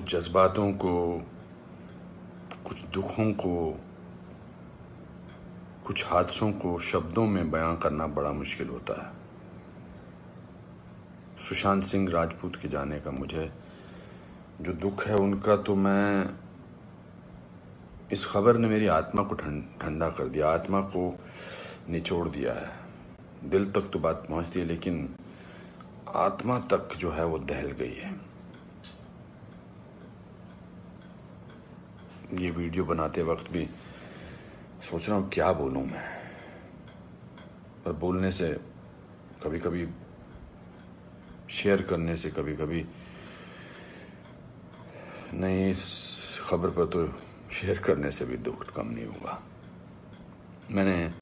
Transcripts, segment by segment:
कुछ जज्बातों को, कुछ दुखों को, कुछ हादसों को शब्दों में बयां करना बड़ा मुश्किल होता है। सुशांत सिंह राजपूत के जाने का मुझे जो दुख है उनका, तो मैं इस खबर ने मेरी आत्मा को ठंडा कर दिया, आत्मा को निचोड़ दिया है। दिल तक तो बात पहुंचती है, लेकिन आत्मा तक जो है वो दहल गई है। ये वीडियो बनाते वक्त भी सोच रहा हूँ क्या बोलूँ मैं, पर बोलने से कभी कभी, शेयर करने से कभी कभी नहीं, इस खबर पर तो शेयर करने से भी दुख कम नहीं हुआ। मैंने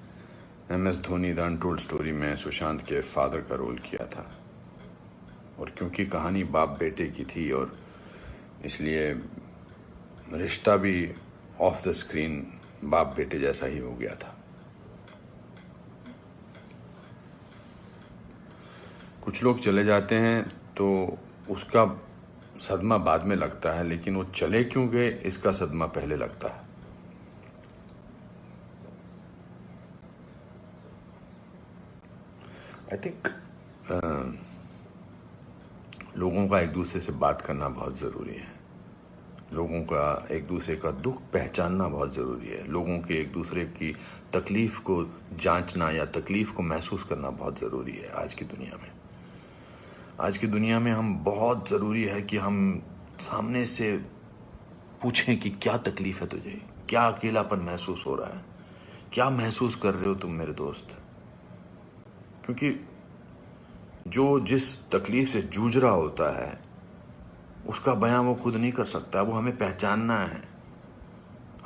MS Dhoni the untold story में सुशांत के फादर का रोल किया था, और क्योंकि कहानी बाप बेटे की थी और इसलिए रिश्ता भी ऑफ द स्क्रीन बाप बेटे जैसा ही हो गया था। कुछ लोग चले जाते हैं तो उसका सदमा बाद में लगता है, लेकिन वो चले क्यों गए इसका सदमा पहले लगता है। आई थिंक लोगों का एक दूसरे से बात करना बहुत ज़रूरी है। लोगों का एक दूसरे का दुख पहचानना बहुत ज़रूरी है। लोगों के एक दूसरे की तकलीफ़ को जांचना या तकलीफ़ को महसूस करना बहुत ज़रूरी है आज की दुनिया में। आज की दुनिया में हम बहुत ज़रूरी है कि हम सामने से पूछें कि क्या तकलीफ़ है तुझे, क्या अकेलापन महसूस हो रहा है, क्या महसूस कर रहे हो तुम मेरे दोस्त। क्योंकि जो जिस तकलीफ़ से जूझ रहा होता है उसका बयां वो खुद नहीं कर सकता, वो हमें पहचानना है।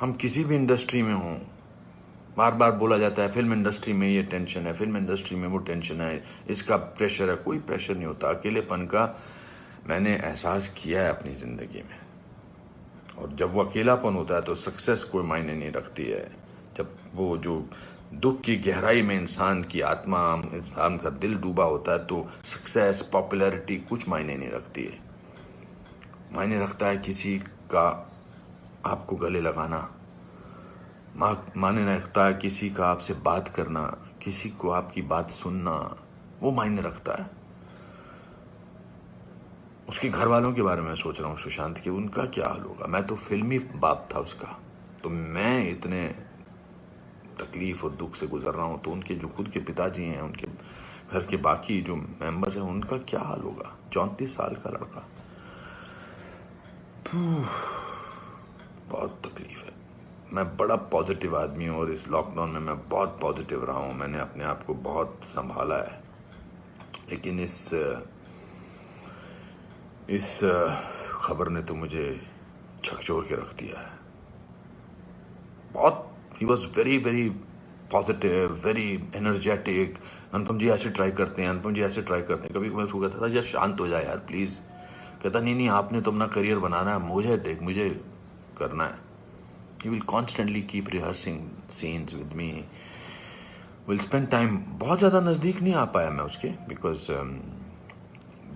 हम किसी भी इंडस्ट्री में हों, बार बार बोला जाता है फिल्म इंडस्ट्री में ये टेंशन है, फिल्म इंडस्ट्री में वो टेंशन है, इसका प्रेशर है। कोई प्रेशर नहीं होता। अकेलेपन का मैंने एहसास किया है अपनी ज़िंदगी में, और जब वो अकेलापन होता है तो सक्सेस कोई मायने नहीं रखती है। जब वो जो दुख की गहराई में इंसान की आत्मा, इंसान का दिल डूबा होता है, तो सक्सेस, पॉपुलैरिटी कुछ मायने नहीं रखती है। मायने रखता है किसी का आपको गले लगाना, मायने रखता है किसी का आपसे बात करना, किसी को आपकी बात सुनना, वो मायने रखता है। उसके घर वालों के बारे में सोच रहा हूँ सुशांत के, उनका क्या हाल होगा। मैं तो फिल्मी बाप था उसका, तो मैं इतने तकलीफ और दुख से गुजर रहा हूँ, तो उनके जो खुद के पिताजी हैं, उनके घर के बाकी जो मेंबर्स हैं, उनका क्या हाल होगा। 34 साल का लड़का, बहुत तकलीफ है। मैं बड़ा पॉजिटिव आदमी हूँ और इस लॉकडाउन में मैं बहुत पॉजिटिव रहा हूँ। मैंने अपने आप को बहुत संभाला है, लेकिन इस खबर ने तो मुझे झकझोर के रख दिया है। बहुत ही was very very positive, very energetic. Anupam ji ऐसे ट्राई करते हैं, अनुपम जी ऐसे ट्राई करते हैं। कभी कभी उसको कहता था यार शांत हो जाए यार प्लीज़। कहता नहीं आपने तो अपना करियर बनाना है, मुझे करना है। He will constantly keep rehearsing scenes with me. We'll spend time. बहुत ज़्यादा नज़दीक नहीं आ पाया मैं उसके, because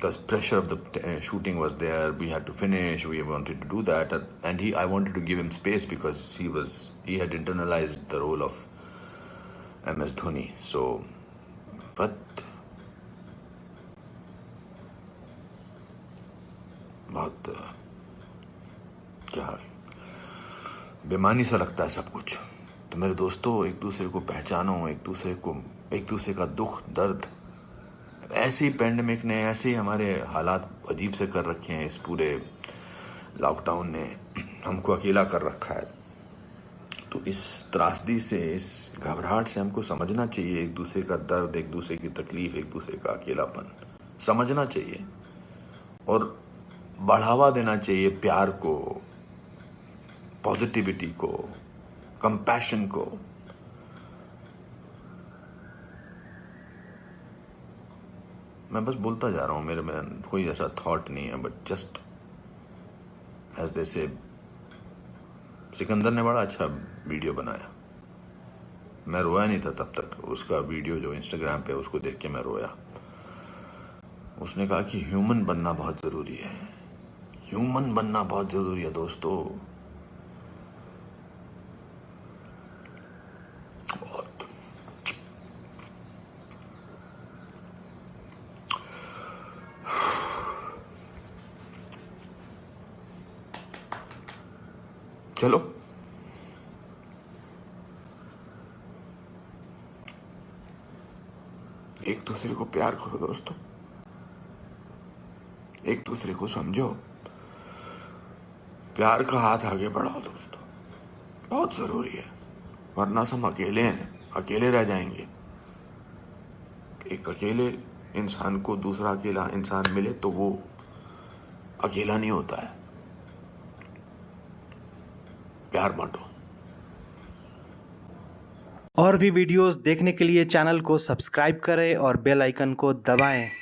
the pressure of the shooting was there. We had to finish. We wanted to do that, and I wanted to give him space because he had internalized the role of MS Dhoni. So, but बहुत क्या बेमानी सा लगता है सब कुछ। तो मेरे दोस्तों, एक दूसरे को पहचानो, एक दूसरे का दुख दर्द। ऐसे ही पैंडेमिक ने, ऐसे ही हमारे हालात अजीब से कर रखे हैं। इस पूरे लॉकडाउन ने हमको अकेला कर रखा है। तो इस त्रासदी से, इस घबराहट से हमको समझना चाहिए एक दूसरे का दर्द, एक दूसरे की तकलीफ, एक दूसरे का अकेलापन समझना चाहिए और बढ़ावा देना चाहिए प्यार को, पॉजिटिविटी को, कंपैशन को। मैं बस बोलता जा रहा हूँ, मेरे में कोई ऐसा थॉट नहीं है, बट जस्ट एज दे से। सिकंदर ने बड़ा अच्छा वीडियो बनाया, मैं रोया नहीं था तब तक। उसका वीडियो जो इंस्टाग्राम पे, उसको देख के मैं रोया। उसने कहा कि ह्यूमन बनना बहुत ज़रूरी है। ह्यूमन बनना बहुत जरूरी है दोस्तों। बहुत। चलो एक दूसरे को प्यार करो दोस्तों, एक दूसरे को समझो, प्यार का हाथ आगे बढ़ाओ दोस्तों, बहुत जरूरी है। वरना हम अकेले हैं, अकेले रह जाएंगे। एक अकेले इंसान को दूसरा अकेला इंसान मिले तो वो अकेला नहीं होता है। प्यार बांटो। और भी वीडियोस देखने के लिए चैनल को सब्सक्राइब करें और बेल आइकन को दबाएं।